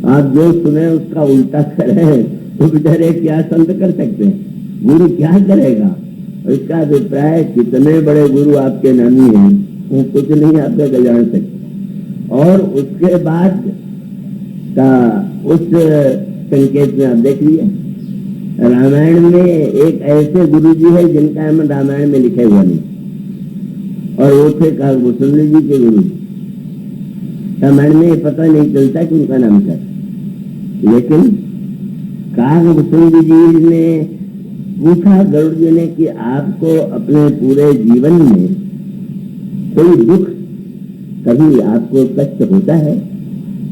आप जो सुने उसका उल्टा करें वो बेचारे क्या संत कर सकते हैं, गुरु क्या करेगा। इसका अभिप्राय कितने बड़े गुरु आपके नामी हैं, वो कुछ नहीं आपका कल्याण सकते। और उसके बाद का उस संकेत में आप देख लिया, रामायण में एक ऐसे गुरु जी है जिनका नाम रामायण में लिखे हुआ नहीं, और वो थे कागभूषण जी के गुरु। रामायण में पता नहीं चलता कि उनका नाम क्या, लेकिन कागभूषण जी ने पूछा गरुड़ जी ने कि आपको अपने पूरे जीवन में कोई दुख, कभी आपको कष्ट होता है?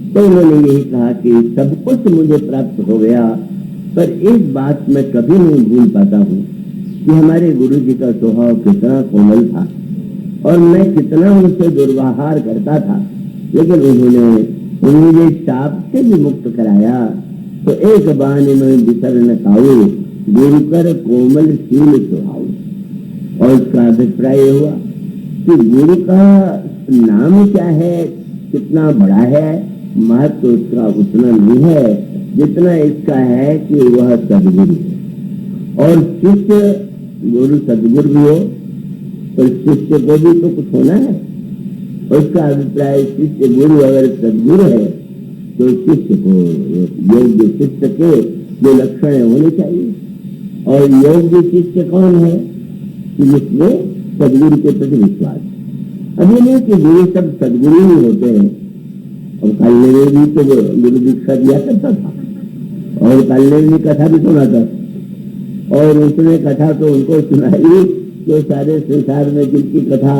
तो उन्होंने यही कहा कि सब कुछ मुझे प्राप्त हो गया, पर एक बात मैं कभी नहीं भूल पाता हूँ कि हमारे गुरु जी का स्वभाव कितना कोमल था और मैं कितना उनसे दुर्व्यवहार करता था, लेकिन उन्होंने मुझे शाप से भी मुक्त कराया। तो एक बानी में बिसर न खाऊ, गुरु कर कोमल शील स्वभाव। और इसका अभिप्राय हुआ कि गुरु का नाम क्या है, कितना बड़ा है, महत्व तो उसका उतना नहीं है जितना इसका है कि वह सदगुरु है। और शिष्य गुरु सदगुरु भी हो तो शिष्य को भी तो कुछ होना है। उसका अभिप्राय शिष्य गुरु अगर सदगुरु है तो शिष्य को योग्य शिष्य के जो लक्षण होने चाहिए। और योग्य शिष्य कौन है कि जिसमें सदगुरु के प्रति विश्वास। अब ये नहीं कि गुरु सब सदगुरु ही होते हैं। और काल्य में भी तो गुरु दीक्षा दिया करता था और काल्य में कथा भी सुनाता, और उसने कथा तो उनको सुनाई जो सारे संसार में जिनकी कथा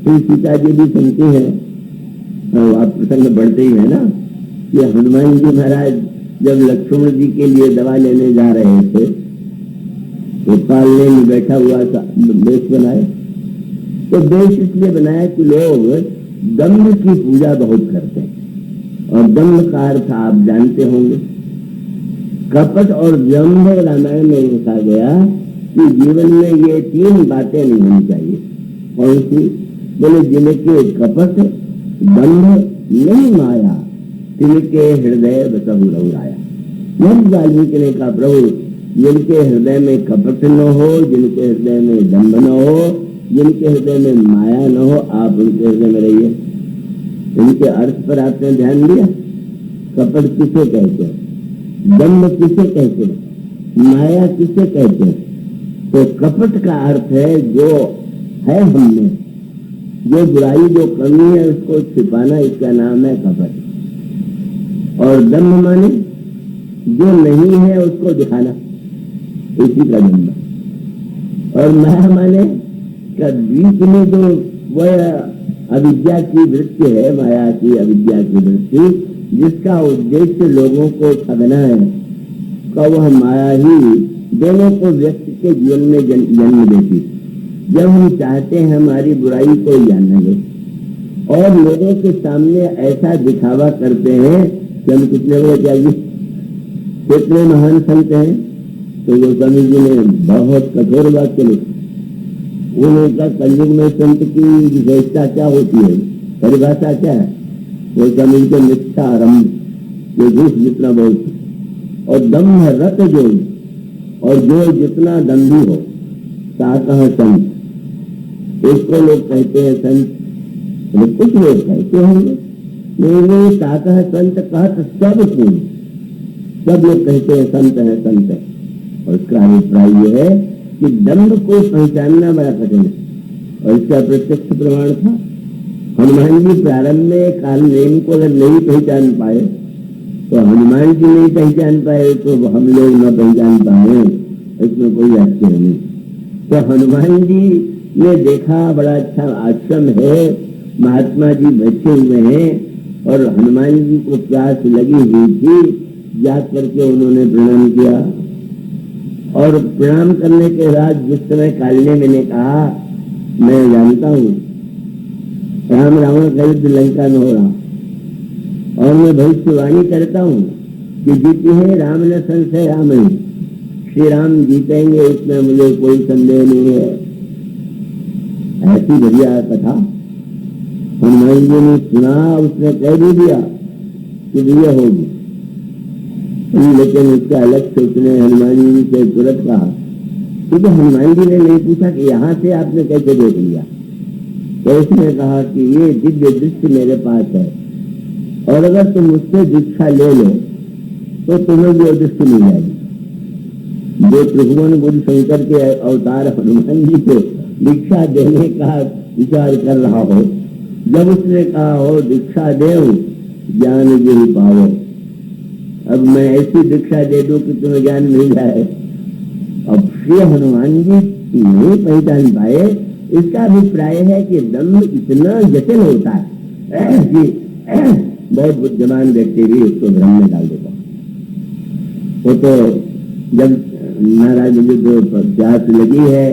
सीता जी भी सुनती है। आप प्रसंग बढ़ते ही है ना कि हनुमान जी महाराज जब लक्ष्मण जी के लिए दवा लेने जा रहे थे तो पालने में बैठा हुआ था, बेश बनाए। तो बेश इसलिए बनाया कि लोग दम्भ की पूजा बहुत करते हैं, और दम्भ का अर्थ आप जानते होंगे, कपट और दम्भ। रामायण में लिखा गया कि जीवन में ये तीन बातें नहीं होनी चाहिए। कौन सी? बोले जिनके कपट दम्भ नहीं माया, तिनके हृदय बसहु रहुराया। यह वाल्मीकि ने कहा, प्रभु जिनके हृदय में कपट न हो, जिनके हृदय में दम्भ न हो, जिनके हृदय में माया न हो, आप उनके हृदय में रहिए। इनके अर्थ पर आपने ध्यान दिया? कपट किसे कहते हैं, दम्भ किसे कहते हैं, माया किसे कहते हैं? तो कपट का अर्थ है जो है हमने, जो बुराई जो कमी है उसको छिपाना, इसका नाम है कपट। और दम्भ माने जो नहीं है उसको दिखाना, इसी का दम्भ। और माया माने का बीच में जो वह अविद्या की वृत्ति है, माया की अविद्या की वृत्ति, जिसका उद्देश्य लोगों को ठगना है, का वह माया ही दोनों को व्यक्ति के जीवन में जन्म देती। जब हम चाहते हैं हमारी बुराई को जान ले और लोगों के सामने ऐसा दिखावा करते हैं कि हम कितने बड़े चाहिए, कितने महान संत हैं, तो गोस्वामी जी ने बहुत कठोर वाक्य लिखे। उन्होंने कहा कलयुग में संत की विशेषता क्या होती है, परिभाषा क्या है? गोस्वामी जी के निष्ठा आरंभ, जो झूठ जितना बहुत, और दम्भ रत जो, और जो जितना दम्भी हो, साकह संत। इसको लोग कहते हैं संत, कुछ लोग कहते होंगे नहीं, साकह संत कहत सब पूर्ण, सब लोग कहते हैं संत है, संत है। और इसका अभिप्राय यह है कि दम्भ को पहचानना बड़ा कठिन है, और इसका प्रत्यक्ष प्रमाण था। हनुमान जी प्रारंभ में काल नेम को अगर नहीं पहचान पाए तो हनुमान जी नहीं पहचान पाए तो हम लोग न पहचान पाए, इसमें कोई आश्चर्य नहीं। तो हनुमान जी ने देखा बड़ा अच्छा आश्रम है, महात्मा जी बैठे हुए हैं, और हनुमान जी को प्यास लगी हुई थी, जा करके उन्होंने प्रणाम किया। और प्रणाम करने के बाद जिस समय काल्य मैंने कहा, मैं जानता हूँ राम रावण का युद्ध लंका में हो रहा, और मैं भविष्यवाणी करता हूँ कि जीती है राम ने संशय राम ही, श्री राम जीतेंगे, इसमें मुझे कोई संदेह नहीं है। ऐसी बढ़िया कथा हनुमान जी ने सुना, उसने कह भी दिया कि ये होगी। लेकिन उसका अलग से उसने हनुमान जी से तुरंत कहा, क्योंकि हनुमान जी ने नहीं पूछा कि यहाँ से आपने कैसे देख लिया। तो उसने कहा कि ये दिव्य दृष्टि मेरे पास है, और अगर तुम मुझसे दीक्षा ले लो तो तुम्हें भी दृष्टि मिल जाएगी। जो त्रिभुवन गुरु शंकर के अवतार हनुमान जी को दीक्षा देने का विचार कर रहा हो, जब उसने कहा हो दीक्षा दे ज्ञान गिर पाओ, अब मैं ऐसी दीक्षा दे दूं कि तुम्हें ज्ञान मिल जाए। अब श्री हनुमान जी नहीं पहचान पाए। इसका अभिप्राय है कि ब्रह्म इतना जटिल होता है कि बहुत बुद्धिमान व्यक्ति भी उसको भ्रम में डाल देता। वो तो जब महाराज मुझे जो प्यास लगी है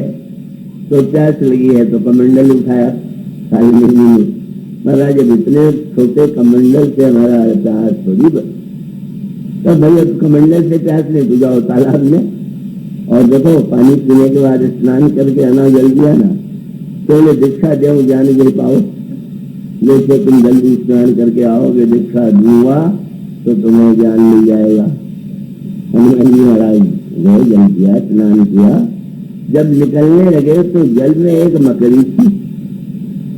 तो प्यास लगी है तो कमंडल उठाया सारी महीने में। महाराज जब इतने छोटे कमंडल से हमारा प्यास थोड़ी, तो भैया कमंडल से प्यास नहीं, तो जाओ तालाब में और देखो पानी पीने के बाद स्नान करके आना जल दिया ना, तो दीक्षा दे ज्ञान गिर पाओ। जैसे तुम जल्दी स्नान करके आओगे दीक्षा दूंगा तो तुम्हें ज्ञान मिल जाएगा। हनुमान जी महाराज गए, जल किया, स्नान किया। जब निकलने लगे तो जल में एक मकड़ी थी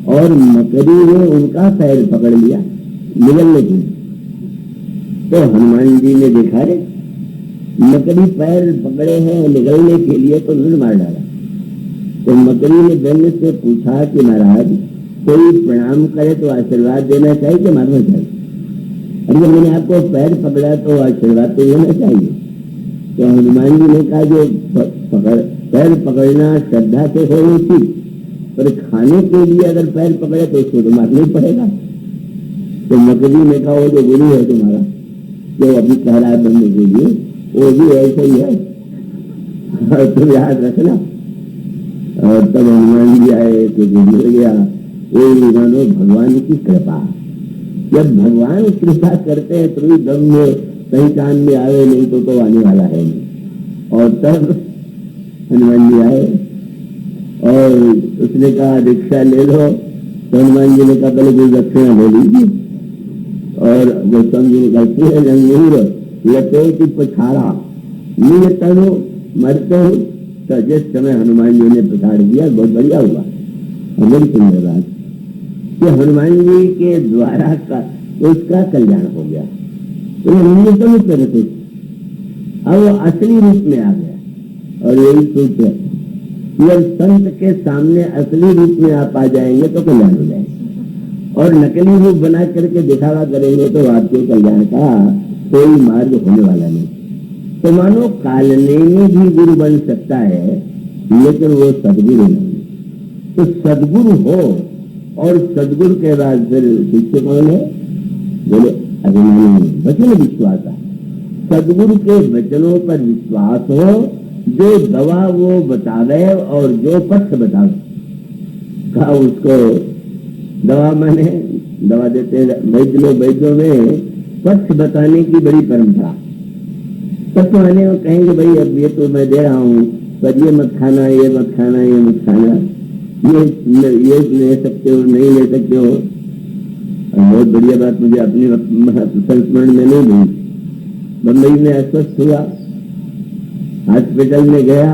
और मकड़ी ने उनका पैर पकड़ लिया निकलने के लिए। तो हनुमान जी ने देखा रे मकड़ी पैर पकड़े हैं निकलने के लिए, तो उन्होंने मार डाला। तो मकड़ी ने व्यंग से पूछा कि महाराज कोई प्रणाम करे तो आशीर्वाद देना चाहिए कि मारना चाहिए? अरे मैंने आपको पैर पकड़ा तो आशीर्वाद तो देना चाहिए। तो हनुमान जी ने कहा जो पैर पकड़ना श्रद्धा से हो उचित, पर खाने के लिए अगर पैर पकड़े तो उसको तो मारना ही पड़ेगा। तो मकड़ी ने कहा वो जो गुरु है तुम्हारा जो अभी कह रहा है बनने के लिए, वो भी ऐसा ही है, और तुम याद रखना। और तब हनुमान जी आए तो मिल गया। वो मानो भगवान की कृपा, जब भगवान कृपा करते हैं तो दम में पहचान में आवे, नहीं तो आने वाला है नहीं। और तब हनुमान जी आए और उसने कहा दीक्षा ले लो। तो हनुमान जी ने कहा पहले कोई दक्षिणा ले लीजिए। और गौतम जी ने कहा रंगूर लटे की पछाड़ा नील तनु मरते हो। तो जिस समय हनुमान जी ने पछाड़ दिया बहुत बढ़िया हुआ। बड़ी सुंदर बात कि हनुमान जी के द्वारा का उसका कल्याण हो गया। तो न्यूनतम करते अब वो असली रूप में आ गया। और यही सोच है जब संत के सामने असली रूप में आप आ जाएंगे तो कल्याण हो जाएगा, और नकली रूप बना करके दिखावा करेंगे तो आपके कल्याण का कोई मार्ग होने वाला नहीं। तो मानो कालने में भी गुरु बन सकता है, लेकिन वो सदगुरु नहीं। तो सदगुरु हो और सदगुरु के बाद फिर शिष्य कौन है? बोले अभिमानी वचन विश्वास। सदगुरु के वचनों पर विश्वास हो, जो दवा वो बतावे और जो पक्ष बतावे का उसको दवा माने दवा देते। वैद्यों में पक्ष बताने की बड़ी परंपरा। पक्ष माने वो कहेंगे भाई अब ये तो मैं दे रहा हूँ, पर ये मत खाना, ये मत खाना, ये मत खाना, ये ले सकते हो, नहीं ले सकते हो। बहुत बढ़िया बात मुझे अपनी संस्मरण में नहीं हुई। बम्बई में अस्वस्थ हुआ, हॉस्पिटल में गया,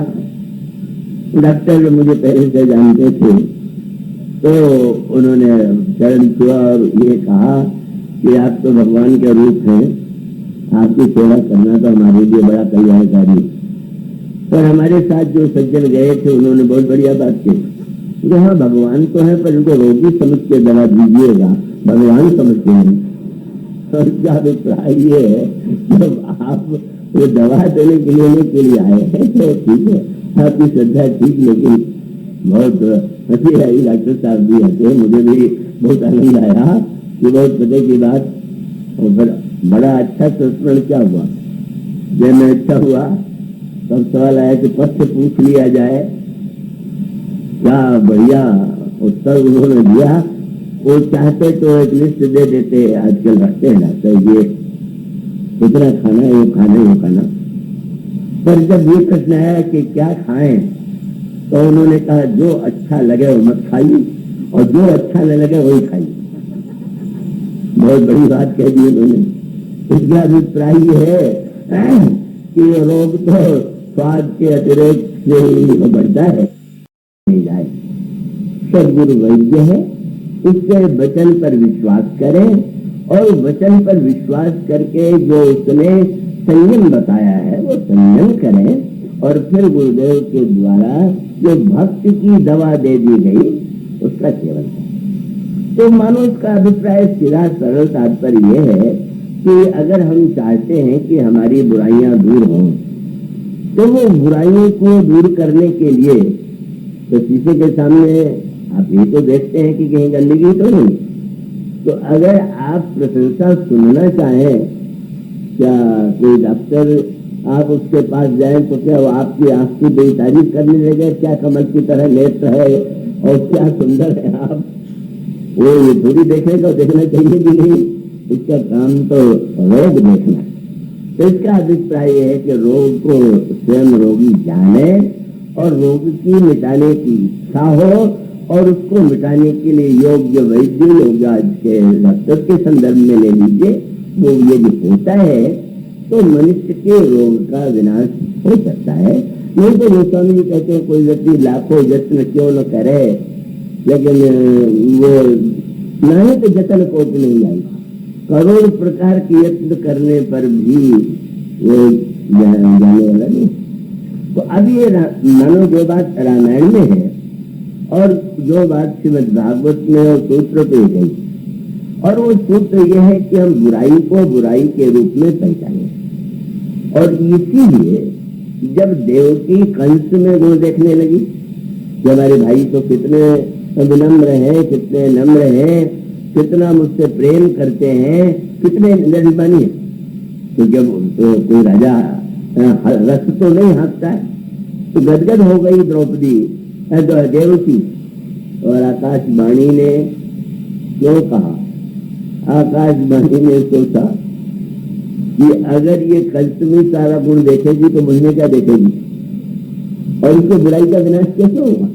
डॉक्टर मुझे पहले से जानते थे, तो उन्होंने चरण छुआ और ये कहा कि आप तो भगवान के रूप हैं, आपकी सेवा करना तो हमारे लिए बड़ा कल्याणकारी। पर हमारे साथ जो सज्जन गए थे उन्होंने बहुत बढ़िया बात की, हाँ भगवान तो है पर उनको रोगी समझ के दवा दीजिएगा, भगवान समझते हैं। और क्या अभिप्राय ये है, जब आप वो दवा देने के लिए आए हैं तो ठीक है, आपकी श्रद्धा ठीक, लेकिन बहुत हंसी आई। डॉक्टर साहब भी हंसे, मुझे भी बहुत आनंद आया कि बहुत पते की बात। और फिर बड़ा अच्छा संस्मरण क्या हुआ, जब मैं अच्छा हुआ तब सवाल आया कि पक्ष पूछ लिया जाए। क्या बढ़िया उत्तर उन्होंने दिया। वो चाहते तो एक लिस्ट दे देते, आजकल रखते हैं डॉक्टर ये इतना खाना है, वो खाना है, वो खाना। पर जब ये प्रश्न है कि क्या खाएं, तो उन्होंने कहा जो अच्छा लगे वो मत खाइए और जो अच्छा न लगे वही खाइए। बहुत बड़ी बात कह दी उन्होंने। इसका अभिप्राय ये है कि रोग तो स्वाद के अतिरिक्त से ही बढ़ता है, नहीं जाए। सदगुरु वैद्य है, उसके वचन पर विश्वास करें और वचन पर विश्वास करके जो उसने संयम बताया है वो संयम करें और फिर गुरुदेव के द्वारा जो भक्ति की दवा दे दी गई उसका सेवन करें। तो मानो इसका अभिप्राय सीधा सरल तात्पर्य यह है कि अगर हम चाहते हैं कि हमारी बुराइयां दूर हों तो वो बुराइयों को दूर करने के लिए तो शीशे के सामने आप ये तो देखते हैं कि कहीं गंदगी तो नहीं। तो अगर आप प्रशंसा सुनना चाहें, क्या कोई डॉक्टर आप उसके पास जाए तो क्या वो आपकी आंख की बड़ी तारीफ करने लगे, क्या कमल की तरह नेत्र है और क्या सुंदर है आप, वो ये थोड़ी देखेगा, देखना चाहिए भी नहीं। इसका काम तो रोग देखना। तो इसका अभिप्राय है कि रोग को स्वयं रोगी जाने और रोग की मिटाने की इच्छा हो और उसको मिटाने के लिए योग्य वैद्य योग्य आज के डॉक्टर के संदर्भ में ले लीजिए, वो यदि होता है तो मनुष्य के रोग का विनाश हो सकता है। नहीं तो गोस्वामी जी कहते हैं कोई व्यक्ति लाखों यत्न क्यों न करे, लेकिन वो नहीं तो जतन कोट नहीं आई, करोड़ प्रकार के यत्न करने पर भी वो जाने वाला नहीं। तो अब ये मानो जो बात रामायण में है और जो बात श्रीमद् भागवत में और सूत्र पे गई, और वो सूत्र ये है कि हम बुराई को बुराई के रूप में पहचाने। और इसीलिए जब देवकी कंस में गुण देखने लगी कि हमारे भाई तो कितने विनम्र हैं, कितने नम्र हैं, कितना मुझसे प्रेम करते हैं, कितने निर्मानी है, तो जब तो कोई राजा रस तो नहीं हाँकता है, तो गदगद हो गई द्रौपदी देवकी। और आकाशवाणी ने क्यों कहा, आकाशवाणी ने सोचा कि अगर ये कंस में सारा गुण देखेगी तो मुझमें क्या देखेगी और उसको बुराई का विनाश कैसे होगा।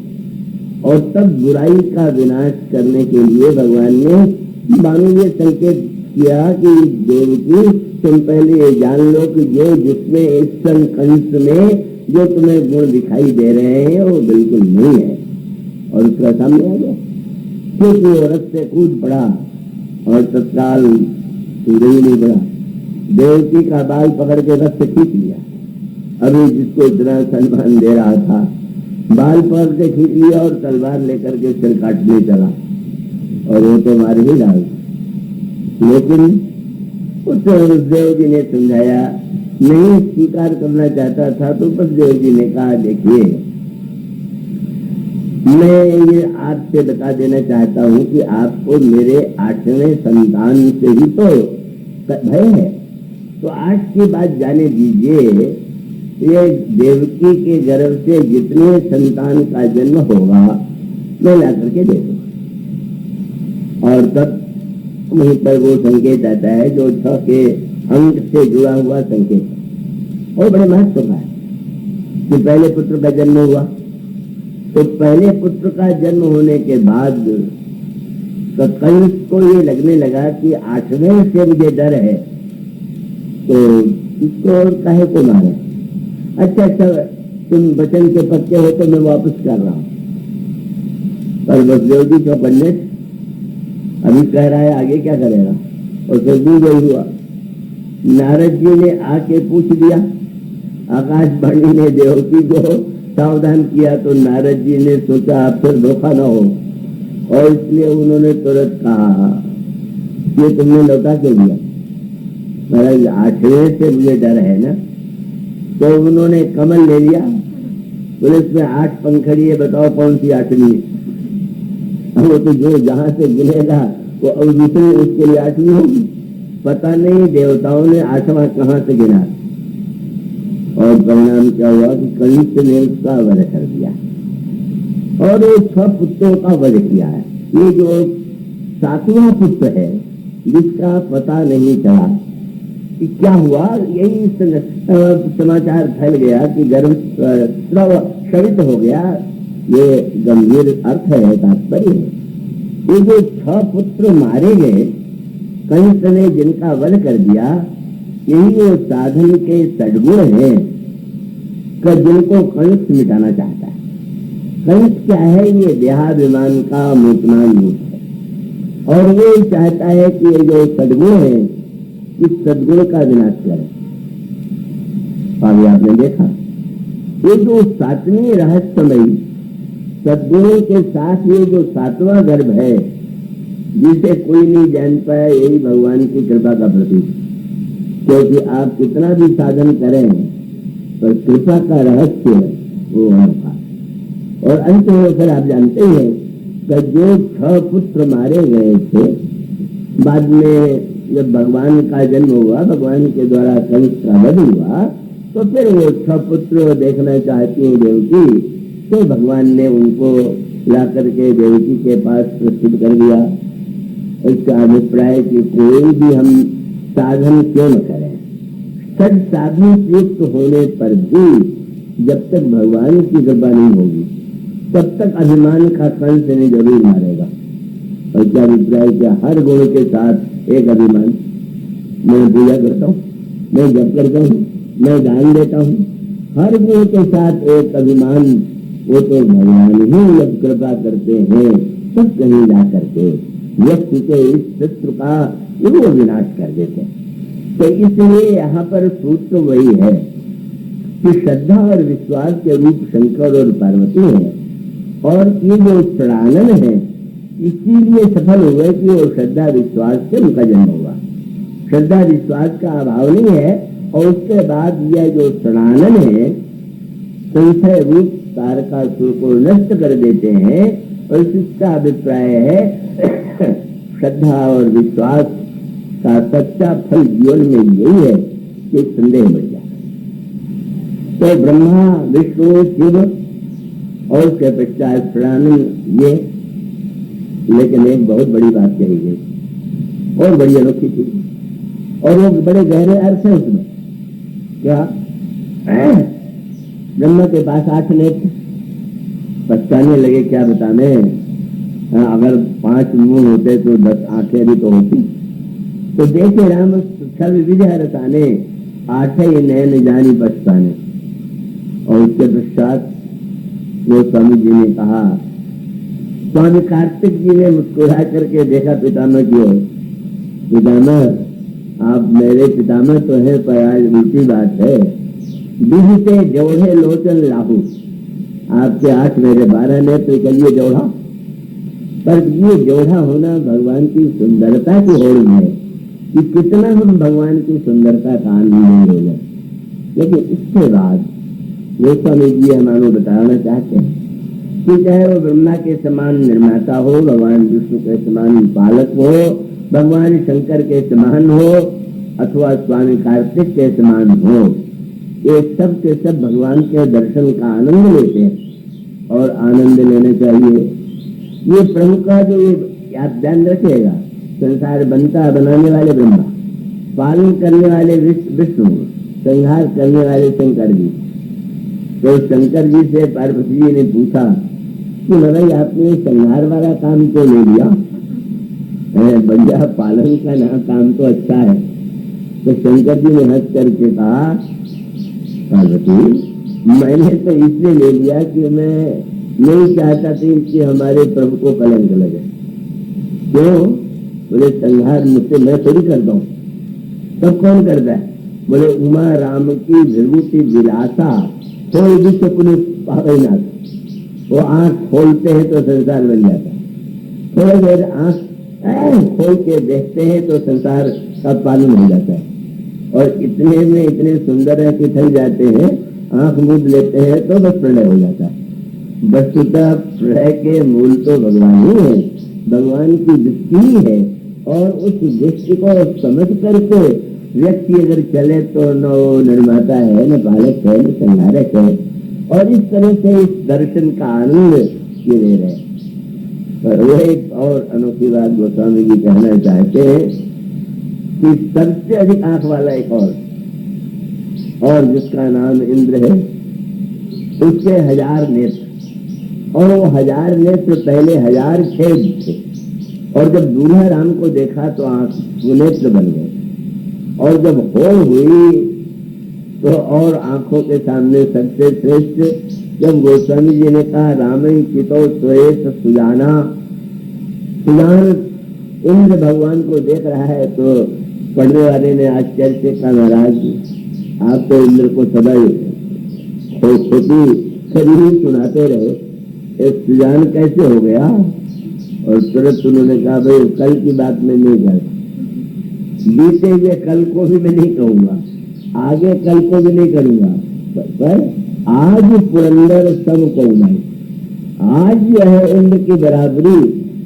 और तब बुराई का विनाश करने के लिए भगवान ने मानो ये संकेत किया कि देवकी तुम पहले ये जान लो कि जो जिसमें इस कंस में जो तुम्हें गुण दिखाई दे रहे हैं वो बिल्कुल नहीं है। और उसका सामने आ गया क्योंकि वो रथ से कूद पड़ा और तत्काल सूर्य नहीं पड़ा, देवकी का बाल पकड़ के रथ से खींच लिया। अभी जिसको इतना सम्मान दे रहा था बाल पकड़ के खींच लिया और तलवार लेकर के सिर काटने चला और वो तो मार ही डाल। लेकिन उस देव जी ने समझाया, नहीं स्वीकार करना चाहता था तो बस देव जी ने कहा देखिए मैं ये आपसे बता देना चाहता हूँ कि आपको मेरे 8वें संतान से ही तो भय है, तो 8 की बात जाने दीजिए। ये देवकी के गर्भ से जितने संतान का जन्म होगा मैं ला करके दे दूंगा। और तब वहीं पर वो संकेत आता है जो 6 के अंक से जुड़ा हुआ संकेत और बड़े महत्व का है कि पहले पुत्र का जन्म हुआ तो पहले पुत्र का जन्म होने के बाद तो कंस को ये लगने लगा कि 8वें से मुझे डर है तो इसको और काहे को मारे। अच्छा तुम वचन के पक्के हो तो मैं वापस कर रहा हूं। पर बसदेव जी चौपन्ने अभी कह रहा है आगे क्या करेगा और फिर भी वही हुआ। नारद जी ने आके पूछ दिया, आकाशवाणी ने देवकी को सावधान किया तो नारद जी ने सोचा आप फिर धोखा ना हो और इसलिए उन्होंने तुरंत कहा ये तुमने लौटा क्यों दिया, महाराज 8वें से मुझे डर है ना। तो उन्होंने कमल ले लिया, बोले इसमें 8 पंखड़ी है, बताओ कौन सी 8वीं है। वो तो जो जहां से गिनेगा वो अब दूसरे उसके लिए 8वीं होगी। पता नहीं देवताओं ने 8वां कहां से गिना और परिणाम क्या हुआ कि कंस ने उसका वध कर दिया और वो 6 पुत्रों का वध किया है। ये जो 7वां पुत्र है जिसका पता नहीं चला कि क्या हुआ, यही समाचार फैल गया कि गर्भ क्षवित हो गया। ये गंभीर अर्थ है, तात्पर्य है। ये जो 6 पुत्र मारे गए कंस ने जिनका वध कर दिया यही वो साधन के सद्गुण हैं कि जिनको कंस मिटाना चाहता है। कंस क्या है? ये देहाभिमान का मूर्तमान रूप है और वो चाहता है कि ये जो सद्गुण है इस सद्गुण का विनाश करे। अभी आपने देखा ये जो सातवीं रहस्यमयी सद्गुणों के साथ ये जो सातवां गर्भ है जिसे कोई नहीं जान पाया, यही भगवान की कृपा का प्रतीक। क्योंकि आप कितना भी साधन करें पर कृपा का रहस्य वो अनोखा। और अंत में फिर आप जानते हैं कि जो 6 पुत्र मारे गए थे, बाद में जब भगवान का जन्म हुआ, भगवान के द्वारा कंस का वध हुआ, तो फिर वो 6 पुत्र देखना चाहती हैं देवकी, तो भगवान ने उनको ला करके देवकी के पास प्रस्तुत कर दिया। इसका अभिप्राय कि कोई भी हम साधन क्यों न करें, सद साधन युक्त होने पर भी जब तक भगवान की कृपा नहीं होगी तब तक अभिमान का कंस इन्हें जरूर मारेगा। और क्या अभिप्राय? क्या हर गुण के साथ एक अभिमान, मैं पूजा करता हूँ, मैं जप करता हूँ, मैं दान देता हूँ, हर गुण के साथ एक अभिमान, वो तो भगवान ही जब कृपा करते हैं तब कहीं जा करके व्यक्ति के इस शत्रु का वो विनाश कर देते हैं। तो इसलिए यहाँ पर सूत्र वही है कि श्रद्धा और विश्वास के रूप शंकर और पार्वती है और ये जो षडानन है इसीलिए सफल हुए कि वो श्रद्धा विश्वास से उनका जन्म हुआ। श्रद्धा विश्वास का अभाव नहीं है और उसके बाद यह जो षडानन है संशय रूप तारकासुर को नष्ट कर देते हैं। और इसका अभिप्राय है श्रद्धा और विश्वास का सच्चा फल जीवन में यही है कि संदेह बढ़ जाए। तो ब्रह्मा विष्णु शिव और उसके पश्चात षडानन ये, लेकिन एक बहुत बड़ी बात कही गई और बड़ी अनोखी चीज और वो बड़े गहरे अर्थ है उसमें। क्या? ब्रह्मा के पास 8 नेत्र, पछताने लगे क्या बताने, अगर 5 मुंह होते तो 10 आंखें भी तो होती। तो देखे राम सब विजय रताने 8 ही नैन जानी पछताने। और उसके पश्चात वो स्वामी जी ने कहा, स्वामी कार्तिक जी ने मुस्कुरा करके देखा पितामह की ओर, पितामह आप मेरे पितामह तो है पर आज उल्टी बात है, बीते जोड़े लोचन लाहू, आपके 8 मेरे 12 नेत्र कलिए जोड़ा। पर ये जोड़ा होना भगवान की सुंदरता की होड़ में है कि कितना हम भगवान की सुंदरता का आनंद ले लें। लेकिन इसके बाद वो स्वामी जी हमारे बताना चाहते हैं कि चाहे वो ब्रह्मा के समान निर्माता हो, भगवान विष्णु के समान पालक हो, भगवान शंकर के समान हो अथवा स्वामी कार्तिक के समान हो, ये सब के सब भगवान के दर्शन का आनंद लेते हैं और आनंद लेना चाहिए। ये प्रभु का जो आप ध्यान रखिएगा, संसार बनता बनाने वाले ब्रह्मा, पालन करने वाले विष्णु, संहार करने वाले शंकर जी। तो शंकर जी से पार्वती जी ने पूछा कि भाई आपने संहार वाला काम क्यों नहीं लिया, बढ़िया पालन का ना काम तो अच्छा है। तो शंकर जी ने हंस करके कहा, पार्वती मैंने तो इसलिए ले लिया कि मैं नहीं चाहता थी कि हमारे प्रभु को कलंक लगे। क्यों? बोले संहार मुझसे मैं थोड़ी करता हूँ, तब कौन करता है? बोले उमा राम की विभूति विलासा कोई भी सपने पागल ना, वो आंख खोलते हैं तो संसार बन जाता है, थोड़ी देर आंख खोल के देखते हैं तो संसार का पालन हो जाता है। और इतने में इतने सुंदर है कि थक जाते हैं, आंख मूंद लेते हैं तो बस प्रलय हो जाता है। वस्तुतः प्रलय के मूल तो भगवान ही है, भगवान की दृष्टि ही है। और उस दृष्टि को समझ करके व्यक्ति अगर चले तो न वो निर्माता है, न पालक है, न संहारक है। और इस तरह से इस दर्शन का आनंद ये ले रहे। पर वो एक और अनोखी बात गोस्वामी जी कहना चाहते हैं कि सबसे अधिक आंख वाला एक और जिसका नाम इंद्र है, उसके 1000 नेत्र, और वो 1000 नेत्र पहले 1000 छेद थे। और जब दूल्हा राम को देखा तो आंख नेत्र बन गए। और जब हो हुई तो और आंखों के सामने सबसे श्रेष्ठ जब गोस्वामी जी ने कहा रामई चितो श्वेत सुजाना, सुजान इंद्र भगवान को देख रहा है तो पढ़ने वाले ने आश्चर्य से कहा महाराज आप तो इंद्र को सदा छोटी खरी सुनाते रहे, एक सुजान कैसे हो गया? और तुरंत उन्होंने कहा भाई कल की बात मैं नहीं करता, बीते हुए कल को भी मैं नहीं कहूंगा, आगे कल को भी नहीं करूंगा, पर आज पुरंदर सब को नहीं, आज यह है इंद्र की बराबरी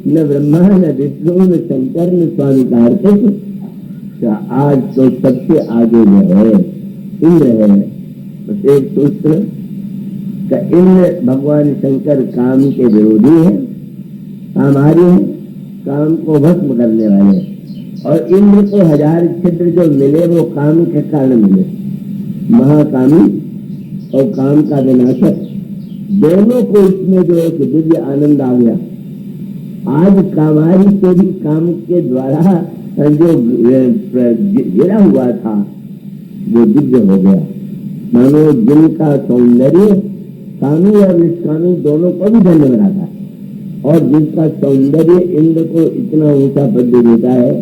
न ब्रह्मा न विष्णु न शंकर न स्वामी कार्तिक, आज तो सबसे आगे जो है इंद्र है। बस एक सूत्र का इंद्र भगवान शंकर काम के विरोधी है, कामारी है, काम को भस्म करने वाले, और इंद्र को 1000 छिद्र जो मिले वो काम के कारण मिले, महाकामी और काम का विनाशक, दोनों को इसमें जो एक दिव्य आनंद आ गया। आज कामारी से भी काम के द्वारा जो गिरा हुआ था वो दिव्य हो गया, मानो जिनका सौंदर्य कामी और निष्कामी दोनों को भी धन्य बनाता है, और जिसका सौंदर्य इंद्र को इतना ऊंचा पद देता है।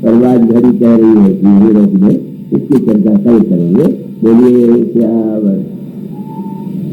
प्रभात घड़ी कह रही है कि हीरो में इसकी चर्चा कल करेंगे। बोलिए क्या